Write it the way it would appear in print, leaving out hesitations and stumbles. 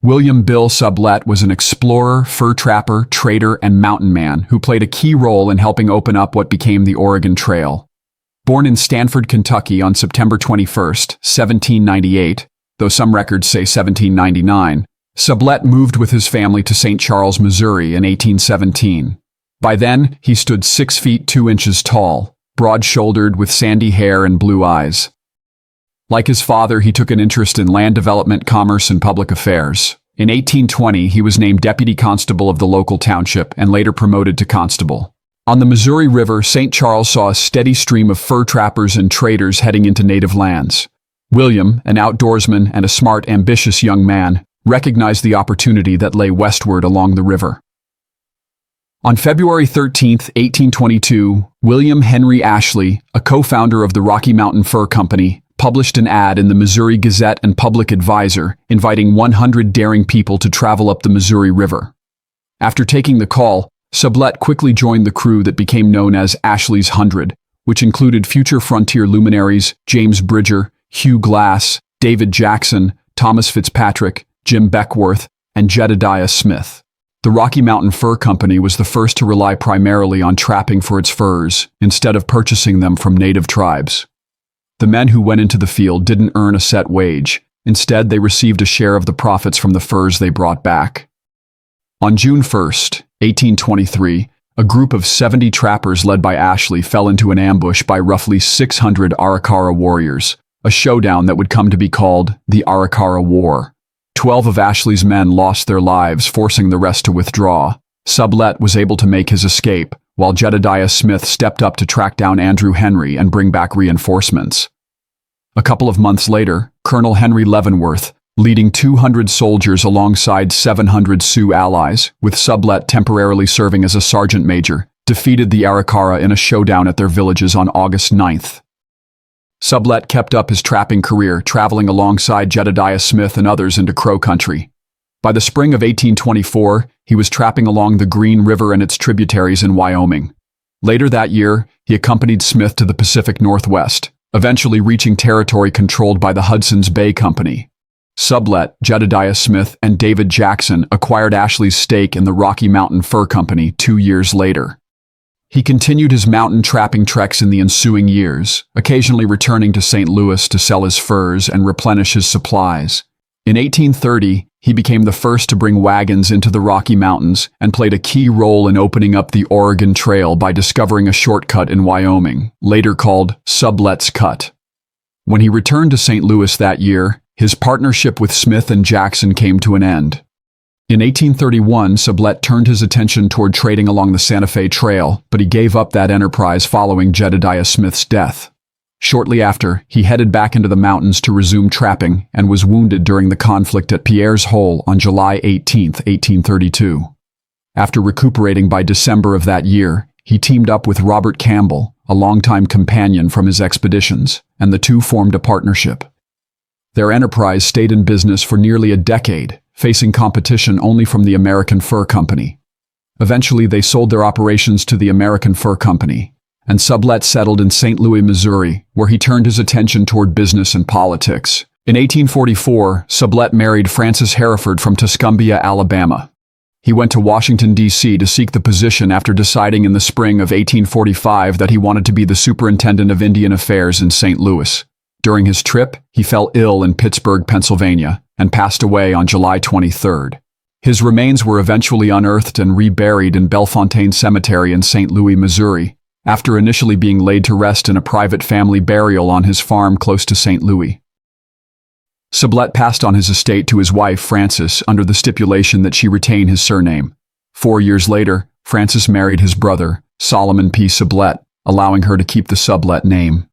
William Bill Sublette was an explorer, fur trapper, trader, and mountain man who played a key role in helping open up what became the Oregon Trail. Born in Stanford, Kentucky on September 21, 1798, though some records say 1799, Sublette moved with his family to St. Charles, Missouri in 1817. By then, he stood 6 feet 2 inches tall, broad-shouldered with sandy hair and blue eyes. Like his father, he took an interest in land development, commerce, and public affairs. In 1820, he was named deputy constable of the local township and later promoted to constable. On the Missouri River, St. Charles saw a steady stream of fur trappers and traders heading into native lands. William, an outdoorsman and a smart, ambitious young man, recognized the opportunity that lay westward along the river. On February 13, 1822, William Henry Ashley, a co-founder of the Rocky Mountain Fur Company, published an ad in the Missouri Gazette and Public Advisor inviting 100 daring people to travel up the Missouri River. After taking the call, Sublette quickly joined the crew that became known as Ashley's 100, which included future frontier luminaries James Bridger, Hugh Glass, David Jackson, Thomas Fitzpatrick, Jim Beckworth, and Jedediah Smith. The Rocky Mountain Fur Company was the first to rely primarily on trapping for its furs, instead of purchasing them from native tribes. The men who went into the field didn't earn a set wage. Instead, they received a share of the profits from the furs they brought back. On June 1, 1823, a group of 70 trappers led by Ashley fell into an ambush by roughly 600 Arikara warriors, a showdown that would come to be called the Arikara War. 12 of Ashley's men lost their lives, forcing the rest to withdraw. Sublette was able to make his escape, while Jedediah Smith stepped up to track down Andrew Henry and bring back reinforcements. A couple of months later, Colonel Henry Leavenworth, leading 200 soldiers alongside 700 Sioux allies, with Sublette temporarily serving as a sergeant major, defeated the Arikara in a showdown at their villages on August 9th. Sublette kept up his trapping career, traveling alongside Jedediah Smith and others into Crow Country. By the spring of 1824, he was trapping along the Green River and its tributaries in Wyoming. Later that year, he accompanied Smith to the Pacific Northwest, eventually reaching territory controlled by the Hudson's Bay Company. Sublette, Jedediah Smith, and David Jackson acquired Ashley's stake in the Rocky Mountain Fur Company 2 years later. He continued his mountain trapping treks in the ensuing years, occasionally returning to St. Louis to sell his furs and replenish his supplies. In 1830, he became the first to bring wagons into the Rocky Mountains and played a key role in opening up the Oregon Trail by discovering a shortcut in Wyoming, later called Sublette's Cut. When he returned to St. Louis that year, his partnership with Smith and Jackson came to an end. In 1831, Sublette turned his attention toward trading along the Santa Fe Trail, but he gave up that enterprise following Jedediah Smith's death. Shortly after, he headed back into the mountains to resume trapping and was wounded during the conflict at Pierre's Hole on July 18, 1832. After recuperating by December of that year, he teamed up with Robert Campbell, a longtime companion from his expeditions, and the two formed a partnership. Their enterprise stayed in business for nearly a decade, facing competition only from the American Fur Company. Eventually, they sold their operations to the American Fur Company, and Sublette settled in St. Louis, Missouri, where he turned his attention toward business and politics. In 1844, Sublette married Frances Hereford from Tuscumbia, Alabama. He went to Washington, D.C. to seek the position after deciding in the spring of 1845 that he wanted to be the superintendent of Indian Affairs in St. Louis. During his trip, he fell ill in Pittsburgh, Pennsylvania, and passed away on July 23rd. His remains were eventually unearthed and reburied in Bellefontaine Cemetery in St. Louis, Missouri, after initially being laid to rest in a private family burial on his farm close to St. Louis. Sublette passed on his estate to his wife, Frances, under the stipulation that she retain his surname. 4 years later, Frances married his brother, Solomon P. Sublette, allowing her to keep the Sublette name.